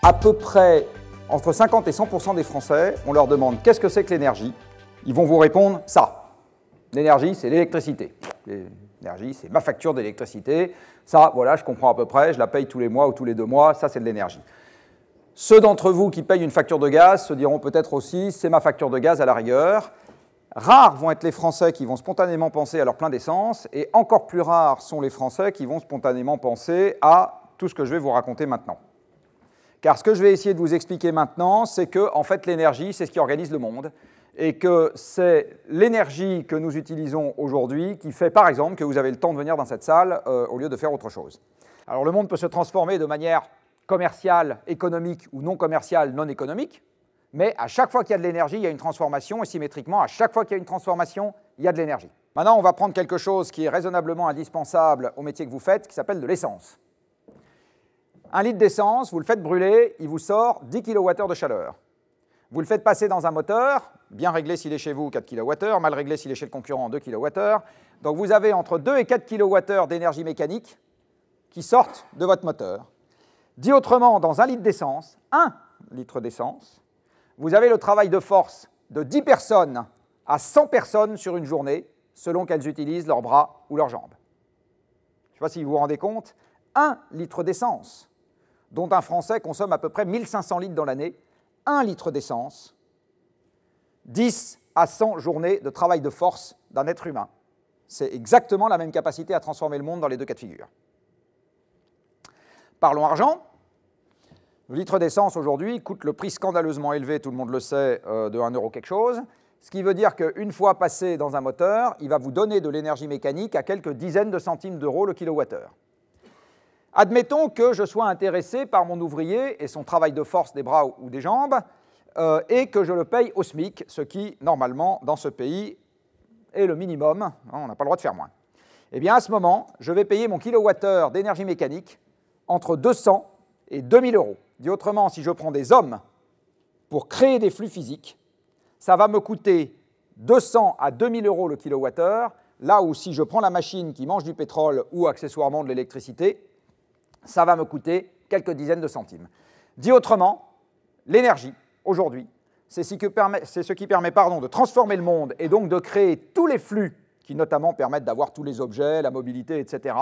à peu près entre 50 et 100% des Français, on leur demande qu'est-ce que c'est que l'énergie. Ils vont vous répondre ça. L'énergie, c'est l'électricité. L'énergie, c'est ma facture d'électricité. Ça, voilà, je comprends à peu près, je la paye tous les mois ou tous les 2 mois, ça c'est de l'énergie. Ceux d'entre vous qui payent une facture de gaz se diront peut-être aussi, c'est ma facture de gaz à la rigueur. Rares vont être les Français qui vont spontanément penser à leur plein d'essence, et encore plus rares sont les Français qui vont spontanément penser à tout ce que je vais vous raconter maintenant. Car ce que je vais essayer de vous expliquer maintenant, c'est que en fait, l'énergie, c'est ce qui organise le monde, et que c'est l'énergie que nous utilisons aujourd'hui qui fait, par exemple, que vous avez le temps de venir dans cette salle au lieu de faire autre chose. Alors, le monde peut se transformer de manière commerciale, économique ou non commerciale, non économique, mais à chaque fois qu'il y a de l'énergie, il y a une transformation, et symétriquement, à chaque fois qu'il y a une transformation, il y a de l'énergie. Maintenant, on va prendre quelque chose qui est raisonnablement indispensable au métier que vous faites, qui s'appelle de l'essence. 1 litre d'essence, vous le faites brûler, il vous sort 10 kWh de chaleur. Vous le faites passer dans un moteur, bien réglé s'il est chez vous, 4 kWh, mal réglé s'il est chez le concurrent, 2 kWh. Donc vous avez entre 2 et 4 kWh d'énergie mécanique qui sortent de votre moteur. Dit autrement, dans 1 litre d'essence, 1 litre d'essence, vous avez le travail de force de 10 personnes à 100 personnes sur une journée, selon qu'elles utilisent leurs bras ou leurs jambes. Je ne sais pas si vous vous rendez compte, 1 litre d'essence, dont un Français consomme à peu près 1500 litres dans l'année, 1 litre d'essence, 10 à 100 journées de travail de force d'un être humain. C'est exactement la même capacité à transformer le monde dans les 2 cas de figure. Parlons argent. Le litre d'essence aujourd'hui coûte le prix scandaleusement élevé, tout le monde le sait, de 1 € quelque chose, ce qui veut dire qu'une fois passé dans un moteur, il va vous donner de l'énergie mécanique à quelques dizaines de centimes d'euros le kilowattheure. Admettons que je sois intéressé par mon ouvrier et son travail de force des bras ou des jambes, et que je le paye au SMIC, ce qui, normalement, dans ce pays, est le minimum, on n'a pas le droit de faire moins. Eh bien, à ce moment, je vais payer mon kilowattheure d'énergie mécanique entre 200 et 2000 €. Dit autrement, si je prends des hommes pour créer des flux physiques, ça va me coûter 200 à 2000 € le kilowattheure, là où si je prends la machine qui mange du pétrole ou accessoirement de l'électricité, ça va me coûter quelques dizaines de centimes. Dit autrement, l'énergie, aujourd'hui, c'est ce qui permet de transformer le monde et donc de créer tous les flux qui notamment permettent d'avoir tous les objets, la mobilité, etc.,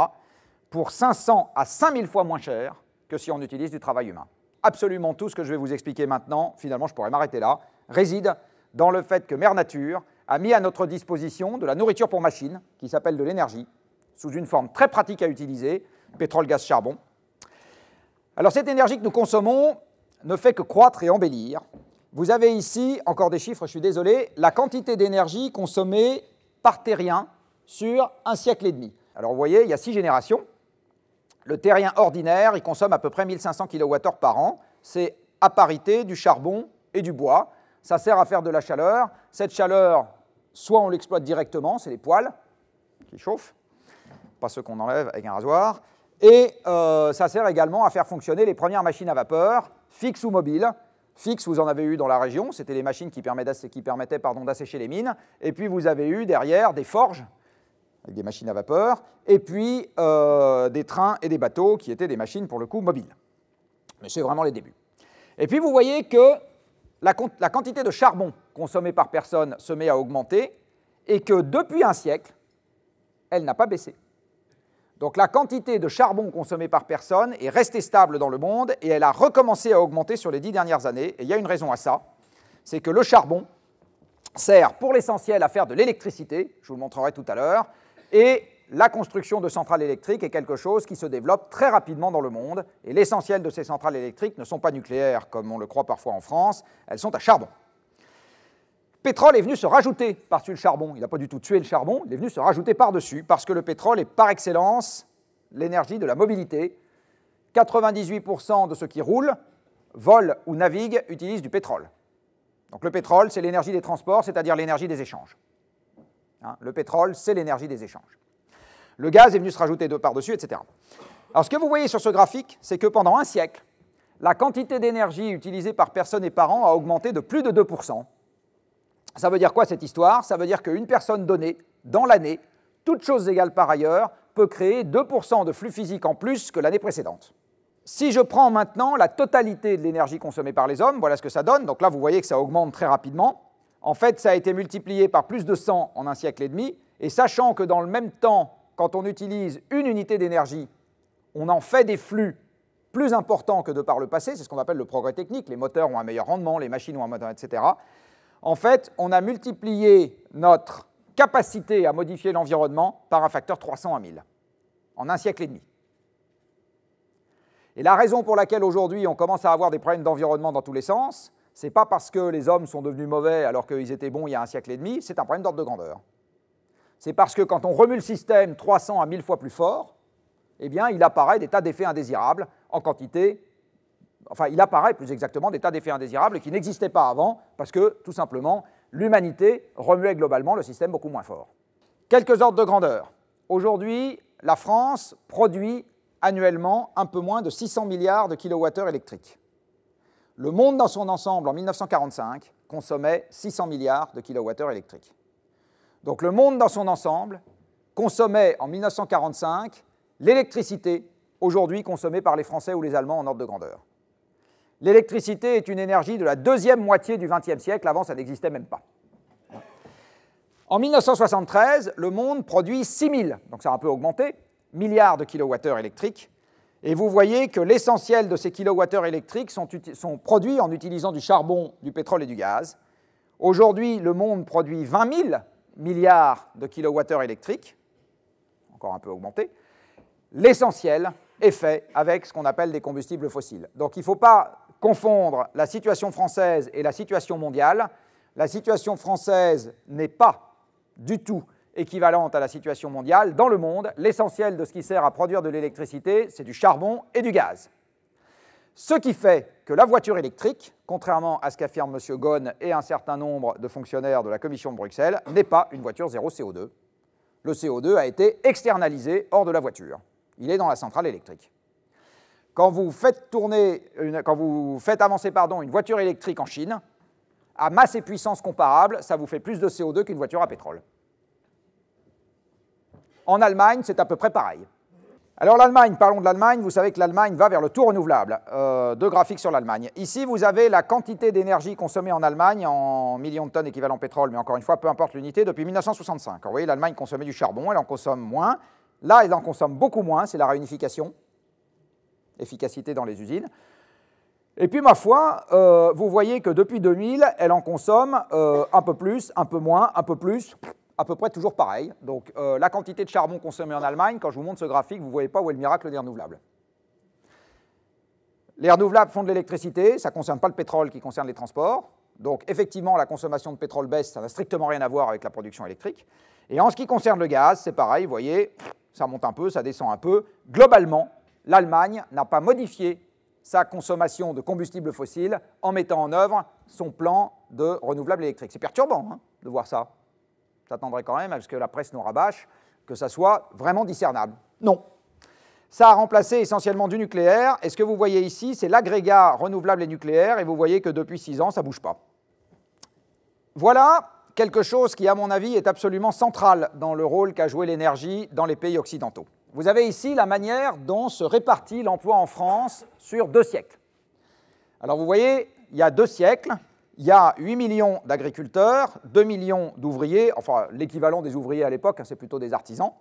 pour 500 à 5000 fois moins cher que si on utilise du travail humain. Absolument tout ce que je vais vous expliquer maintenant, finalement je pourrais m'arrêter là, réside dans le fait que Mère Nature a mis à notre disposition de la nourriture pour machines, qui s'appelle de l'énergie, sous une forme très pratique à utiliser, pétrole, gaz, charbon. Alors cette énergie que nous consommons ne fait que croître et embellir. Vous avez ici, encore des chiffres, je suis désolé, la quantité d'énergie consommée par terrien sur 1 siècle et demi. Alors vous voyez, il y a 6 générations. Le terrien ordinaire, il consomme à peu près 1500 kWh par an. C'est à parité du charbon et du bois. Ça sert à faire de la chaleur. Cette chaleur, soit on l'exploite directement, c'est les poêles qui chauffent, pas ceux qu'on enlève avec un rasoir. Et ça sert également à faire fonctionner les premières machines à vapeur, fixes ou mobiles. Fixes, vous en avez eu dans la région, c'était les machines qui permettaient d'assécher les mines. Et puis vous avez eu derrière des forges, avec des machines à vapeur, et puis des trains et des bateaux qui étaient des machines, pour le coup, mobiles. Mais c'est vraiment les débuts. Et puis vous voyez que la quantité de charbon consommée par personne se met à augmenter, et que depuis un siècle, elle n'a pas baissé. Donc la quantité de charbon consommée par personne est restée stable dans le monde, et elle a recommencé à augmenter sur les 10 dernières années, et il y a une raison à ça, c'est que le charbon sert pour l'essentiel à faire de l'électricité, je vous le montrerai tout à l'heure, et la construction de centrales électriques est quelque chose qui se développe très rapidement dans le monde, et l'essentiel de ces centrales électriques ne sont pas nucléaires, comme on le croit parfois en France, elles sont à charbon. Le pétrole est venu se rajouter par-dessus le charbon, il n'a pas du tout tué le charbon, il est venu se rajouter par-dessus, parce que le pétrole est par excellence l'énergie de la mobilité. 98% de ceux qui roulent, volent ou naviguent utilisent du pétrole. Donc le pétrole, c'est l'énergie des transports, c'est-à-dire l'énergie des échanges. Le pétrole, c'est l'énergie des échanges. Le gaz est venu se rajouter par-dessus, etc. Alors ce que vous voyez sur ce graphique, c'est que pendant un siècle, la quantité d'énergie utilisée par personne et par an a augmenté de plus de 2%. Ça veut dire quoi cette histoire? Ça veut dire qu'une personne donnée, dans l'année, toutes choses égales par ailleurs, peut créer 2% de flux physique en plus que l'année précédente. Si je prends maintenant la totalité de l'énergie consommée par les hommes, voilà ce que ça donne. Donc là, vous voyez que ça augmente très rapidement. En fait, ça a été multiplié par plus de 100 en un siècle et demi. Et sachant que dans le même temps, quand on utilise une unité d'énergie, on en fait des flux plus importants que de par le passé. C'est ce qu'on appelle le progrès technique. Les moteurs ont un meilleur rendement, les machines ont un moteur, etc. En fait, on a multiplié notre capacité à modifier l'environnement par un facteur 300 à 1000 en un siècle et demi. Et la raison pour laquelle aujourd'hui on commence à avoir des problèmes d'environnement dans tous les sens, ce n'est pas parce que les hommes sont devenus mauvais alors qu'ils étaient bons il y a un siècle et demi, c'est un problème d'ordre de grandeur. C'est parce que quand on remue le système 300 à 1000 fois plus fort, eh bien, il apparaît des tas d'effets indésirables en quantité, enfin, il apparaît plus exactement des tas d'effets indésirables qui n'existaient pas avant parce que, tout simplement, l'humanité remuait globalement le système beaucoup moins fort. Quelques ordres de grandeur. Aujourd'hui, la France produit annuellement un peu moins de 600 milliards de kilowattheures électriques. Le monde dans son ensemble, en 1945, consommait 600 milliards de kilowattheures électriques. Donc le monde dans son ensemble consommait en 1945 l'électricité aujourd'hui consommée par les Français ou les Allemands en ordre de grandeur. L'électricité est une énergie de la deuxième moitié du XXe siècle, avant ça n'existait même pas. En 1973, le monde produit 6000, donc ça a un peu augmenté, milliards de kilowattheures électriques, et vous voyez que l'essentiel de ces kilowattheures électriques sont produits en utilisant du charbon, du pétrole et du gaz. Aujourd'hui, le monde produit 20 000 milliards de kilowattheures électriques, encore un peu augmenté. L'essentiel est fait avec ce qu'on appelle des combustibles fossiles. Donc il ne faut pas confondre la situation française et la situation mondiale. La situation française n'est pas du tout équivalente à la situation mondiale. Dans le monde, l'essentiel de ce qui sert à produire de l'électricité, c'est du charbon et du gaz. Ce qui fait que la voiture électrique, contrairement à ce qu'affirment M. Ghosn et un certain nombre de fonctionnaires de la Commission de Bruxelles, n'est pas une voiture zéro CO2. Le CO2 a été externalisé hors de la voiture. Il est dans la centrale électrique. Quand vous faites avancer une voiture électrique en Chine, à masse et puissance comparables, ça vous fait plus de CO2 qu'une voiture à pétrole. En Allemagne, c'est à peu près pareil. Alors l'Allemagne, parlons de l'Allemagne, vous savez que l'Allemagne va vers le tout renouvelable. Deux graphiques sur l'Allemagne. Ici, vous avez la quantité d'énergie consommée en Allemagne en millions de tonnes équivalent pétrole, mais encore une fois, peu importe l'unité, depuis 1965. Alors, vous voyez, l'Allemagne consommait du charbon, elle en consomme moins. Là, elle en consomme beaucoup moins, c'est la réunification, efficacité dans les usines. Et puis, ma foi, vous voyez que depuis 2000, elle en consomme un peu plus, un peu moins, un peu plus, à peu près toujours pareil. Donc, la quantité de charbon consommée en Allemagne, quand je vous montre ce graphique, vous ne voyez pas où est le miracle des renouvelables. Les renouvelables font de l'électricité, ça ne concerne pas le pétrole qui concerne les transports. Donc, effectivement, la consommation de pétrole baisse, ça n'a strictement rien à voir avec la production électrique. Et en ce qui concerne le gaz, c'est pareil, vous voyez, ça monte un peu, ça descend un peu. Globalement, l'Allemagne n'a pas modifié sa consommation de combustibles fossiles en mettant en œuvre son plan de renouvelables électriques. C'est perturbant hein, de voir ça. J'attendrai quand même à ce que la presse nous rabâche, que ça soit vraiment discernable. Non. Ça a remplacé essentiellement du nucléaire, et ce que vous voyez ici, c'est l'agrégat renouvelable et nucléaire, et vous voyez que depuis 6 ans, ça ne bouge pas. Voilà quelque chose qui, à mon avis, est absolument central dans le rôle qu'a joué l'énergie dans les pays occidentaux. Vous avez ici la manière dont se répartit l'emploi en France sur 2 siècles. Alors vous voyez, il y a 2 siècles, il y a 8 millions d'agriculteurs, 2 millions d'ouvriers, enfin l'équivalent des ouvriers à l'époque, hein, c'est plutôt des artisans,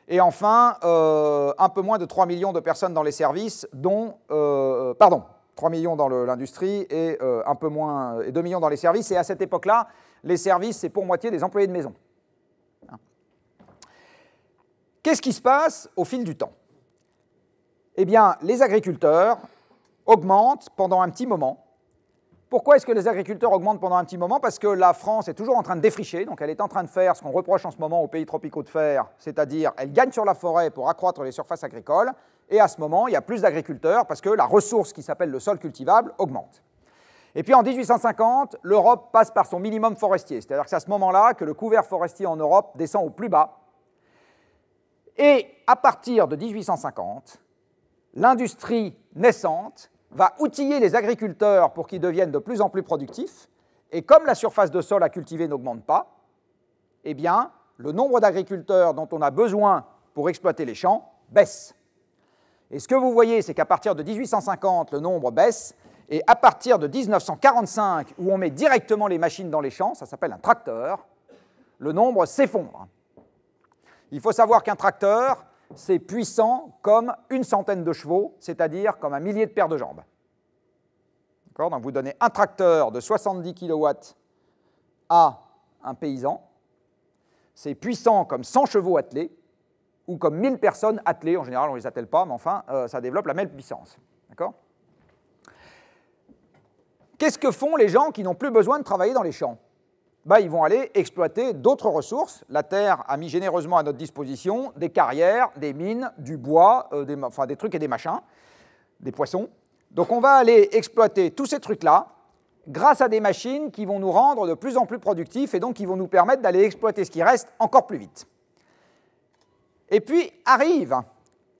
et enfin un peu moins de 3 millions de personnes dans les services, dont, 3 millions dans l'industrie et un peu moins, et 2 millions dans les services, et à cette époque-là, les services, c'est pour moitié des employés de maison. Qu'est-ce qui se passe au fil du temps? Eh bien, les agriculteurs augmentent pendant un petit moment. Pourquoi est-ce que les agriculteurs augmentent pendant un petit moment? Parce que la France est toujours en train de défricher, donc elle est en train de faire ce qu'on reproche en ce moment aux pays tropicaux de faire, c'est-à-dire elle gagne sur la forêt pour accroître les surfaces agricoles, et à ce moment, il y a plus d'agriculteurs parce que la ressource qui s'appelle le sol cultivable augmente. Et puis en 1850, l'Europe passe par son minimum forestier, c'est-à-dire que c'est à ce moment-là que le couvert forestier en Europe descend au plus bas. Et à partir de 1850, l'industrie naissante va outiller les agriculteurs pour qu'ils deviennent de plus en plus productifs, et comme la surface de sol à cultiver n'augmente pas, eh bien, le nombre d'agriculteurs dont on a besoin pour exploiter les champs baisse. Et ce que vous voyez, c'est qu'à partir de 1850, le nombre baisse, et à partir de 1945, où on met directement les machines dans les champs, ça s'appelle un tracteur, le nombre s'effondre. Il faut savoir qu'un tracteur, c'est puissant comme une centaine de chevaux, c'est-à-dire comme un millier de paires de jambes. Donc vous donnez un tracteur de 70 kW à un paysan, c'est puissant comme 100 chevaux attelés, ou comme 1000 personnes attelées, en général on ne les attelle pas, mais enfin ça développe la même puissance. D'accord ? Qu'est-ce que font les gens qui n'ont plus besoin de travailler dans les champs ? Ils vont aller exploiter d'autres ressources. La Terre a mis généreusement à notre disposition des carrières, des mines, du bois, des trucs et des machins, des poissons. Donc on va aller exploiter tous ces trucs-là grâce à des machines qui vont nous rendre de plus en plus productifs et donc qui vont nous permettre d'aller exploiter ce qui reste encore plus vite. Et puis arrivent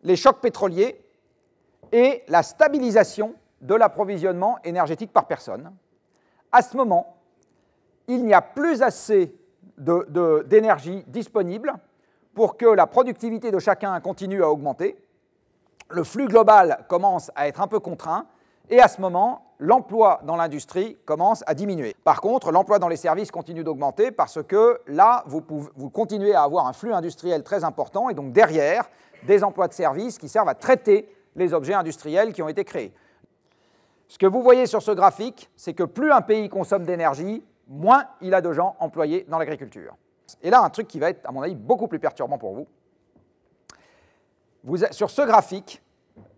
les chocs pétroliers et la stabilisation de l'approvisionnement énergétique par personne. À ce moment, il n'y a plus assez d'énergie disponible pour que la productivité de chacun continue à augmenter. Le flux global commence à être un peu contraint, et à ce moment, l'emploi dans l'industrie commence à diminuer. Par contre, l'emploi dans les services continue d'augmenter parce que là, vous continuez à avoir un flux industriel très important, et donc derrière, des emplois de services qui servent à traiter les objets industriels qui ont été créés. Ce que vous voyez sur ce graphique, c'est que plus un pays consomme d'énergie, moins il a de gens employés dans l'agriculture. Et là, un truc qui va être, à mon avis, beaucoup plus perturbant pour vous. Sur ce graphique,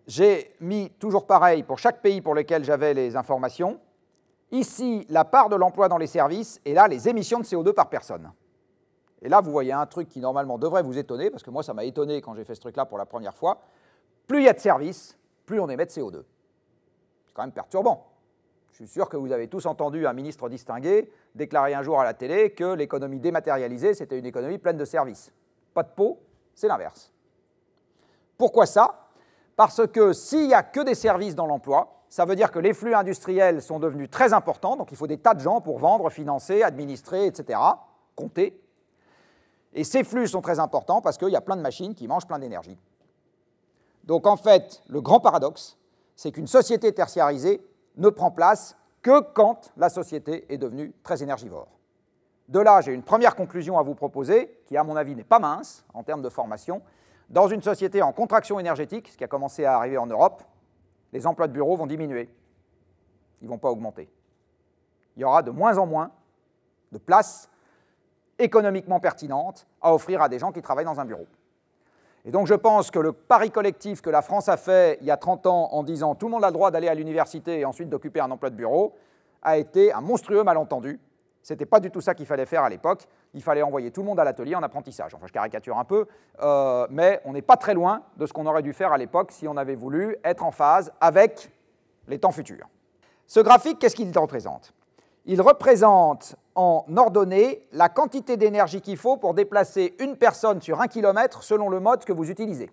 j'ai mis toujours pareil pour chaque pays pour lequel j'avais les informations. Ici, la part de l'emploi dans les services, et là, les émissions de CO2 par personne. Et là, vous voyez un truc qui, normalement, devrait vous étonner, parce que moi, ça m'a étonné quand j'ai fait ce truc-là pour la première fois. Plus il y a de services, plus on émet de CO2. C'est quand même perturbant. Je suis sûr que vous avez tous entendu un ministre distingué déclarer un jour à la télé que l'économie dématérialisée, c'était une économie pleine de services. Pas de pot, c'est l'inverse. Pourquoi ça ? Parce que s'il n'y a que des services dans l'emploi, ça veut dire que les flux industriels sont devenus très importants, donc il faut des tas de gens pour vendre, financer, administrer, etc., compter. Et ces flux sont très importants parce qu'il y a plein de machines qui mangent plein d'énergie. Donc en fait, le grand paradoxe, c'est qu'une société tertiarisée ne prend place que quand la société est devenue très énergivore. De là, j'ai une première conclusion à vous proposer, qui à mon avis n'est pas mince en termes de formation. Dans une société en contraction énergétique, ce qui a commencé à arriver en Europe, les emplois de bureau vont diminuer. Ils ne vont pas augmenter. Il y aura de moins en moins de places économiquement pertinentes à offrir à des gens qui travaillent dans un bureau. Et donc je pense que le pari collectif que la France a fait il y a 30 ans en disant tout le monde a le droit d'aller à l'université et ensuite d'occuper un emploi de bureau a été un monstrueux malentendu. Ce n'était pas du tout ça qu'il fallait faire à l'époque. Il fallait envoyer tout le monde à l'atelier en apprentissage. Enfin, je caricature un peu, mais on n'est pas très loin de ce qu'on aurait dû faire à l'époque si on avait voulu être en phase avec les temps futurs. Ce graphique, qu'est-ce qu'il représente ? Il représente en ordonnée la quantité d'énergie qu'il faut pour déplacer une personne sur 1 km selon le mode que vous utilisez.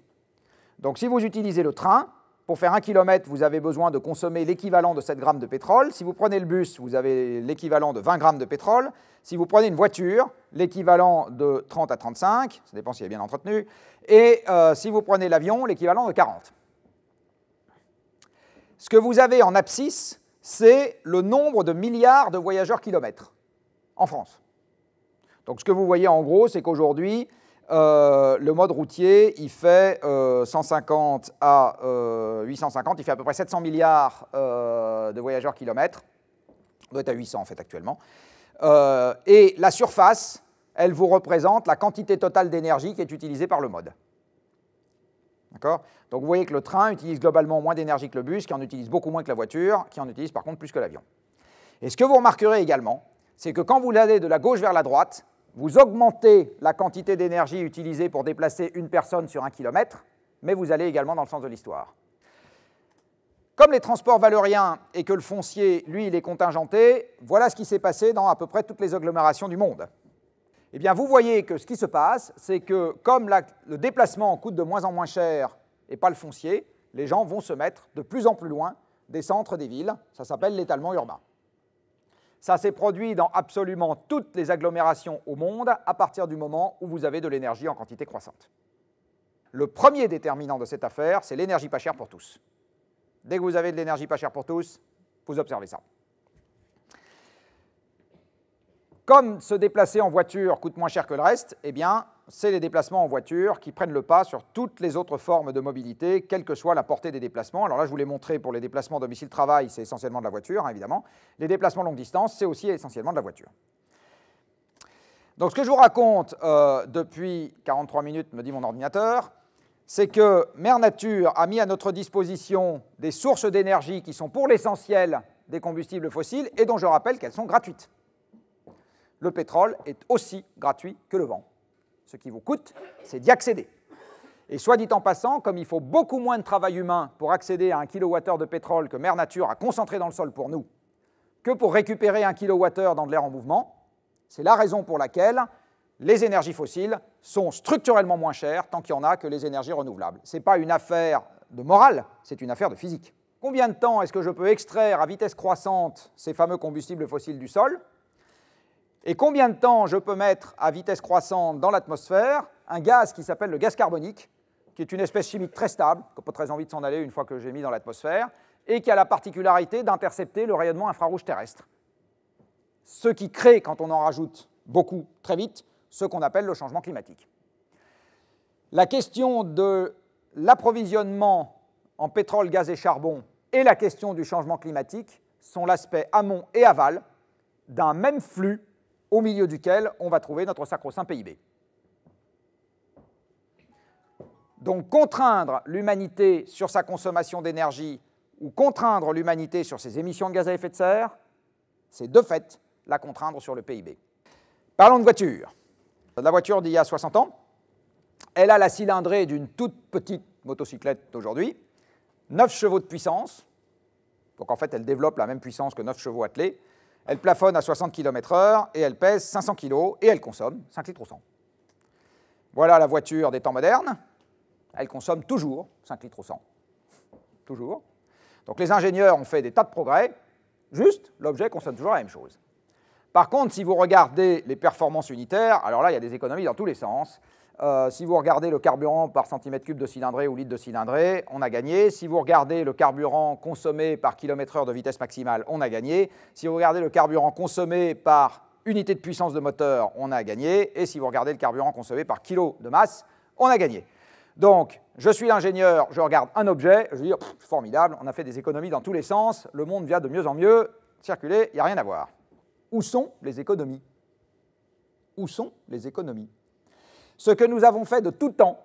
Donc si vous utilisez le train, pour faire 1 km, vous avez besoin de consommer l'équivalent de 7 grammes de pétrole. Si vous prenez le bus, vous avez l'équivalent de 20 grammes de pétrole. Si vous prenez une voiture, l'équivalent de 30 à 35, ça dépend si elle est bien entretenue. Et si vous prenez l'avion, l'équivalent de 40. Ce que vous avez en abscisse, c'est le nombre de milliards de voyageurs kilomètres en France. Donc ce que vous voyez en gros, c'est qu'aujourd'hui, le mode routier, il fait 150 à 850, il fait à peu près 700 milliards de voyageurs kilomètres. On doit être à 800 en fait actuellement. Et la surface, elle vous représente la quantité totale d'énergie qui est utilisée par le mode. D'accord ? Donc vous voyez que le train utilise globalement moins d'énergie que le bus, qui en utilise beaucoup moins que la voiture, qui en utilise par contre plus que l'avion. Et ce que vous remarquerez également, c'est que quand vous allez de la gauche vers la droite, vous augmentez la quantité d'énergie utilisée pour déplacer une personne sur 1 km, mais vous allez également dans le sens de l'histoire. Comme les transports valent rien et que le foncier, lui, il est contingenté, voilà ce qui s'est passé dans à peu près toutes les agglomérations du monde. Eh bien, vous voyez que ce qui se passe, c'est que comme le déplacement coûte de moins en moins cher et pas le foncier, les gens vont se mettre de plus en plus loin des centres des villes. Ça s'appelle l'étalement urbain. Ça s'est produit dans absolument toutes les agglomérations au monde à partir du moment où vous avez de l'énergie en quantité croissante. Le premier déterminant de cette affaire, c'est l'énergie pas chère pour tous. Dès que vous avez de l'énergie pas chère pour tous, vous observez ça. Comme se déplacer en voiture coûte moins cher que le reste, eh bien, c'est les déplacements en voiture qui prennent le pas sur toutes les autres formes de mobilité, quelle que soit la portée des déplacements. Alors là, je vous l'ai montré pour les déplacements domicile-travail, c'est essentiellement de la voiture, hein, évidemment. Les déplacements longue distance, c'est aussi essentiellement de la voiture. Donc ce que je vous raconte depuis 43 minutes, me dit mon ordinateur, c'est que Mère Nature a mis à notre disposition des sources d'énergie qui sont pour l'essentiel des combustibles fossiles et dont je rappelle qu'elles sont gratuites. Le pétrole est aussi gratuit que le vent. Ce qui vous coûte, c'est d'y accéder. Et soit dit en passant, comme il faut beaucoup moins de travail humain pour accéder à 1 kWh de pétrole que Mère Nature a concentré dans le sol pour nous, que pour récupérer 1 kWh dans de l'air en mouvement, c'est la raison pour laquelle les énergies fossiles sont structurellement moins chères, tant qu'il y en a, que les énergies renouvelables. Ce n'est pas une affaire de morale, c'est une affaire de physique. Combien de temps est-ce que je peux extraire à vitesse croissante ces fameux combustibles fossiles du sol ? Et combien de temps je peux mettre à vitesse croissante dans l'atmosphère un gaz qui s'appelle le gaz carbonique, qui est une espèce chimique très stable, qui n'a pas très envie de s'en aller une fois que j'ai mis dans l'atmosphère, et qui a la particularité d'intercepter le rayonnement infrarouge terrestre. Ce qui crée, quand on en rajoute beaucoup très vite, ce qu'on appelle le changement climatique. La question de l'approvisionnement en pétrole, gaz et charbon et la question du changement climatique sont l'aspect amont et aval d'un même flux au milieu duquel on va trouver notre sacro-saint PIB. Donc contraindre l'humanité sur sa consommation d'énergie ou contraindre l'humanité sur ses émissions de gaz à effet de serre, c'est de fait la contraindre sur le PIB. Parlons de voiture. La voiture d'il y a 60 ans, elle a la cylindrée d'une toute petite motocyclette d'aujourd'hui, 9 chevaux de puissance, donc en fait elle développe la même puissance que 9 chevaux attelés, elle plafonne à 60 km/h et elle pèse 500 kg et elle consomme 5 litres au 100. Voilà la voiture des temps modernes, elle consomme toujours 5 litres au 100. Toujours. Donc les ingénieurs ont fait des tas de progrès, juste l'objet consomme toujours la même chose. Par contre, si vous regardez les performances unitaires, alors là il y a des économies dans tous les sens. Si vous regardez le carburant par centimètre cube de cylindrée ou litre de cylindrée, on a gagné. Si vous regardez le carburant consommé par kilomètre-heure de vitesse maximale, on a gagné. Si vous regardez le carburant consommé par unité de puissance de moteur, on a gagné. Et si vous regardez le carburant consommé par kilo de masse, on a gagné. Donc, je suis l'ingénieur, je regarde un objet, je dis, formidable, on a fait des économies dans tous les sens, le monde vient de mieux en mieux, circuler, il n'y a rien à voir. Où sont les économies? Où sont les économies? Ce que nous avons fait de tout temps,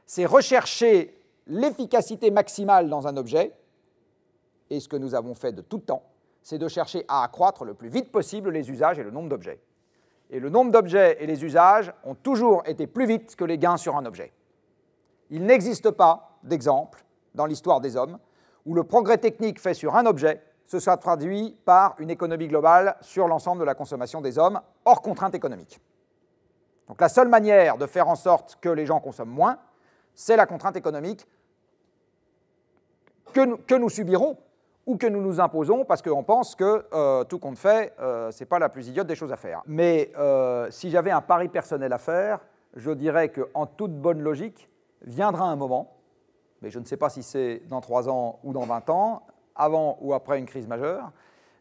c'est rechercher l'efficacité maximale dans un objet, et ce que nous avons fait de tout temps, c'est de chercher à accroître le plus vite possible les usages et le nombre d'objets. Et le nombre d'objets et les usages ont toujours été plus vite que les gains sur un objet. Il n'existe pas d'exemple dans l'histoire des hommes où le progrès technique fait sur un objet se soit traduit par une économie globale sur l'ensemble de la consommation des hommes, hors contrainte économique. Donc la seule manière de faire en sorte que les gens consomment moins, c'est la contrainte économique que nous subirons ou que nous nous imposons parce qu'on pense que tout compte fait, ce n'est pas la plus idiote des choses à faire. Mais si j'avais un pari personnel à faire, je dirais qu'en toute bonne logique, viendra un moment, mais je ne sais pas si c'est dans 3 ans ou dans 20 ans, avant ou après une crise majeure,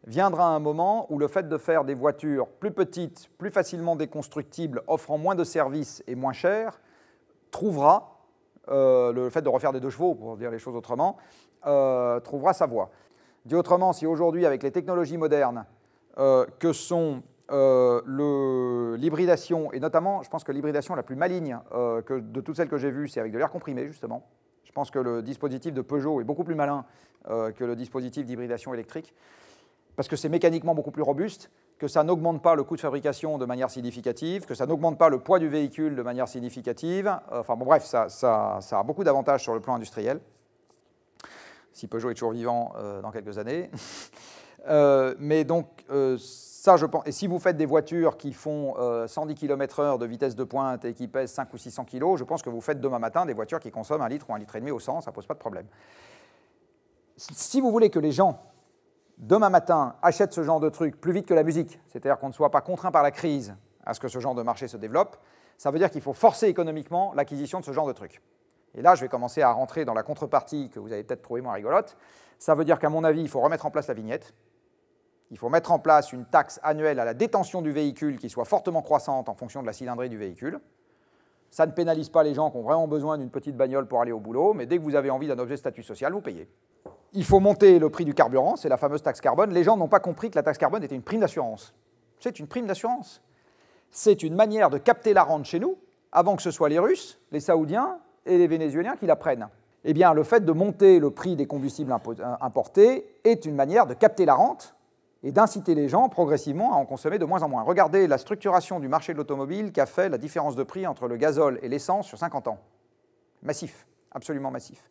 viendra un moment où le fait de faire des voitures plus petites, plus facilement déconstructibles, offrant moins de services et moins chers, trouvera, le fait de refaire des 2 chevaux, pour dire les choses autrement, trouvera sa voie. Dit autrement, si aujourd'hui, avec les technologies modernes que sont l'hybridation, et notamment, je pense que l'hybridation la plus maligne de toutes celles que j'ai vues, c'est avec de l'air comprimé, justement. Je pense que le dispositif de Peugeot est beaucoup plus malin que le dispositif d'hybridation électrique, parce que c'est mécaniquement beaucoup plus robuste, que ça n'augmente pas le coût de fabrication de manière significative, que ça n'augmente pas le poids du véhicule de manière significative. Enfin bon, bref, ça a beaucoup d'avantages sur le plan industriel, si Peugeot est toujours vivant dans quelques années. Mais donc, ça, je pense, et si vous faites des voitures qui font 110 km/h de vitesse de pointe et qui pèsent 5 ou 600 kg, je pense que vous faites demain matin des voitures qui consomment 1 litre ou 1,5 litre au 100, ça ne pose pas de problème. Si vous voulez que les gens, demain matin, achètent ce genre de truc plus vite que la musique, c'est-à-dire qu'on ne soit pas contraint par la crise à ce que ce genre de marché se développe, ça veut dire qu'il faut forcer économiquement l'acquisition de ce genre de truc. Et là, je vais commencer à rentrer dans la contrepartie que vous avez peut-être trouvée moins rigolote. Ça veut dire qu'à mon avis, il faut remettre en place la vignette. Il faut mettre en place une taxe annuelle à la détention du véhicule qui soit fortement croissante en fonction de la cylindrée du véhicule. Ça ne pénalise pas les gens qui ont vraiment besoin d'une petite bagnole pour aller au boulot, mais dès que vous avez envie d'un objet de statut social, vous payez. Il faut monter le prix du carburant, c'est la fameuse taxe carbone. Les gens n'ont pas compris que la taxe carbone était une prime d'assurance. C'est une prime d'assurance. C'est une manière de capter la rente chez nous, avant que ce soit les Russes, les Saoudiens et les Vénézuéliens qui la prennent. Eh bien, le fait de monter le prix des combustibles importés est une manière de capter la rente et d'inciter les gens progressivement à en consommer de moins en moins. Regardez la structuration du marché de l'automobile qui a fait la différence de prix entre le gazole et l'essence sur 50 ans. Massif, absolument massif.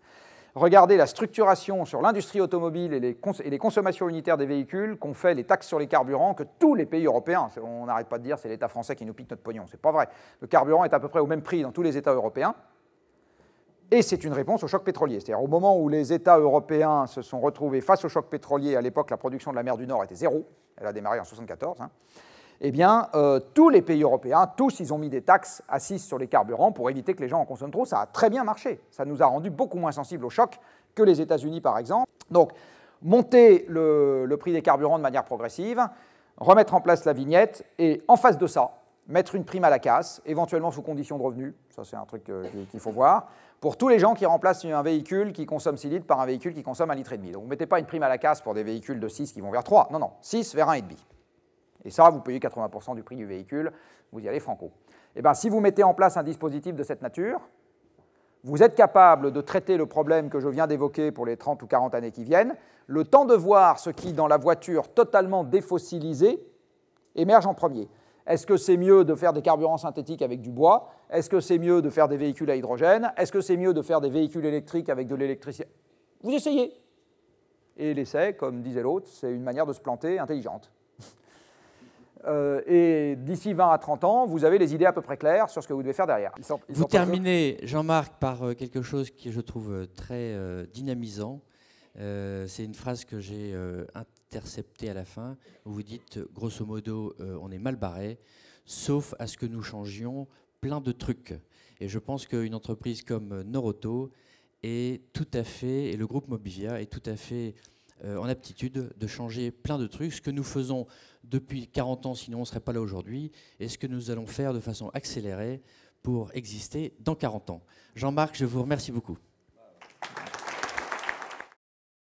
Regardez la structuration sur l'industrie automobile et les consommations unitaires des véhicules qu'ont fait les taxes sur les carburants que tous les pays européens, on n'arrête pas de dire c'est l'État français qui nous pique notre pognon, c'est pas vrai. Le carburant est à peu près au même prix dans tous les États européens. Et c'est une réponse au choc pétrolier. C'est-à-dire au moment où les États européens se sont retrouvés face au choc pétrolier, à l'époque la production de la mer du Nord était zéro, elle a démarré en 1974, eh bien tous les pays européens, tous ils ont mis des taxes assises sur les carburants pour éviter que les gens en consomment trop. Ça a très bien marché, ça nous a rendu beaucoup moins sensibles au choc que les États-Unis par exemple. Donc monter le prix des carburants de manière progressive, remettre en place la vignette et en face de ça, mettre une prime à la casse, éventuellement sous condition de revenus, ça c'est un truc qu'il faut voir, pour tous les gens qui remplacent un véhicule qui consomme 6 litres par un véhicule qui consomme 1,5 litre. Donc vous ne mettez pas une prime à la casse pour des véhicules de 6 qui vont vers 3, non, non, 6 vers 1,5. Et ça, vous payez 80% du prix du véhicule, vous y allez franco. Eh bien, si vous mettez en place un dispositif de cette nature, vous êtes capable de traiter le problème que je viens d'évoquer pour les 30 ou 40 années qui viennent, le temps de voir ce qui, dans la voiture totalement défossilisée, émerge en premier. Est-ce que c'est mieux de faire des carburants synthétiques avec du bois? Est-ce que c'est mieux de faire des véhicules à hydrogène? Est-ce que c'est mieux de faire des véhicules électriques avec de l'électricité? Vous essayez. Et l'essai, comme disait l'autre, c'est une manière de se planter intelligente. Et d'ici 20 à 30 ans, vous avez les idées à peu près claires sur ce que vous devez faire derrière. Vous terminez, Jean-Marc, par quelque chose qui je trouve très dynamisant. C'est une phrase que j'ai interceptée à la fin, où vous dites, grosso modo, on est mal barré, sauf à ce que nous changions plein de trucs. Et je pense qu'une entreprise comme Norauto est tout à fait, et le groupe Mobivia est tout à fait en aptitude de changer plein de trucs, ce que nous faisons depuis 40 ans, sinon on ne serait pas là aujourd'hui, et ce que nous allons faire de façon accélérée pour exister dans 40 ans. Jean-Marc, je vous remercie beaucoup.